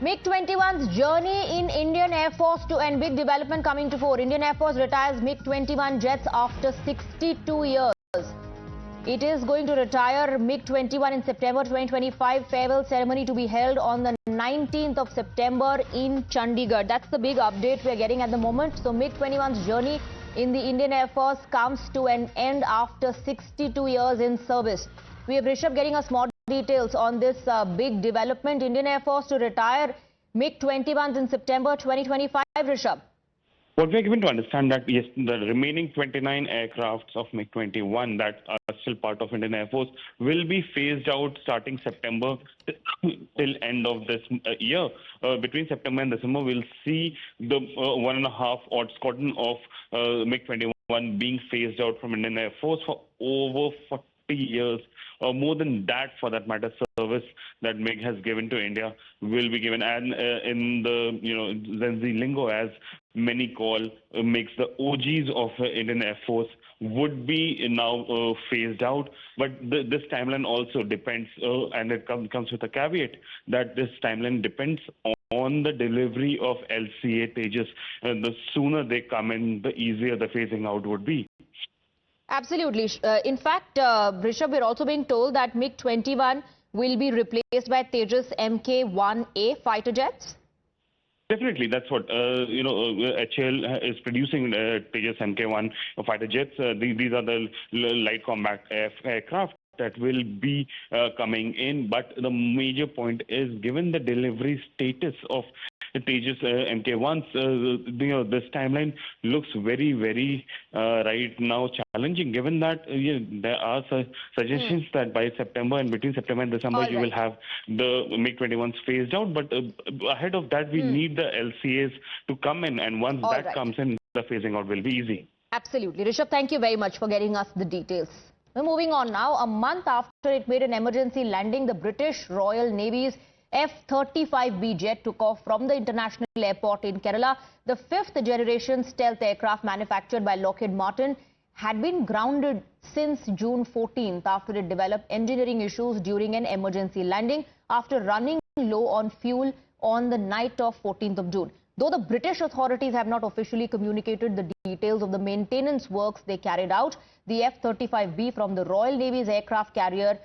MiG-21's journey in Indian Air Force to end. Big development coming to fore. Indian Air Force retires MiG-21 jets after 62 years. It is going to retire MiG-21 in September 2025. Farewell ceremony to be held on the 19th of September in Chandigarh. That's the big update we are getting at the moment. So MiG-21's journey in the Indian Air Force comes to an end after 62 years in service. We have Rishabh getting us more details on this big development. Indian Air Force to retire MiG-21s in September 2025. Rishabh. What we are given to understand that yes, the remaining 29 aircrafts of MiG-21 that are still part of Indian Air Force will be phased out starting September till end of this year. Between September and December, we'll see the 1.5 odd squadron of MiG-21 being phased out from Indian Air Force for over 40 years, or more than that for that matter. Service that MiG has given to India will be given, and in the Gen Z lingo, as many call MiGs, the OGs of Indian Air Force would be now phased out. But this timeline also depends, and it comes with a caveat that this timeline depends on the delivery of LCA Tejas. The sooner they come in, the easier the phasing out would be. Absolutely. In fact, Rishabh, we're also being told that MiG-21 will be replaced by Tejas Mk1A fighter jets. Definitely, that's what HAL is producing. Tejas Mk1 fighter jets. These are the light combat aircraft that will be coming in. But the major point is, given the delivery status of Tejas Mk1s, this timeline looks very, very right now challenging, given that there are suggestions that by September, and between September and December, you will have the MiG-21s phased out. But ahead of that, we need the LCAs to come in, and once that comes in, the phasing out will be easy. Absolutely. Rishabh, thank you very much for getting us the details. We're moving on now. A month after it made an emergency landing, the British Royal Navy's F-35B jet took off from the international airport in Kerala. The fifth-generation stealth aircraft manufactured by Lockheed Martin had been grounded since June 14th after it developed engineering issues during an emergency landing after running low on fuel on the night of 14th of June. Though the British authorities have not officially communicated the details of the maintenance works they carried out, the F-35B from the Royal Navy's aircraft carrier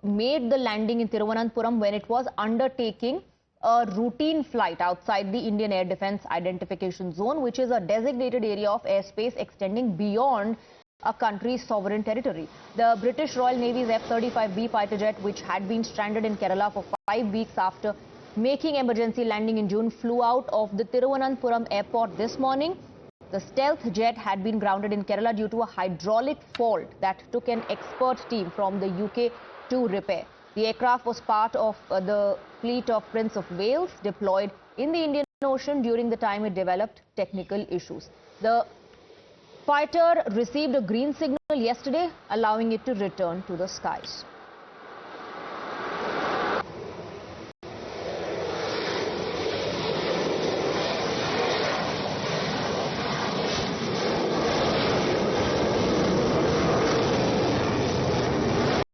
made the landing in Thiruvananthapuram when it was undertaking a routine flight outside the Indian Air Defence Identification Zone, which is a designated area of airspace extending beyond a country's sovereign territory. The British Royal Navy's F-35B fighter jet, which had been stranded in Kerala for 5 weeks after making emergency landing in June, flew out of the Thiruvananthapuram airport this morning. The stealth jet had been grounded in Kerala due to a hydraulic fault that took an expert team from the UK to repair. The aircraft was part of the fleet of Prince of Wales deployed in the Indian Ocean during the time it developed technical issues. The fighter received a green signal yesterday, allowing it to return to the skies.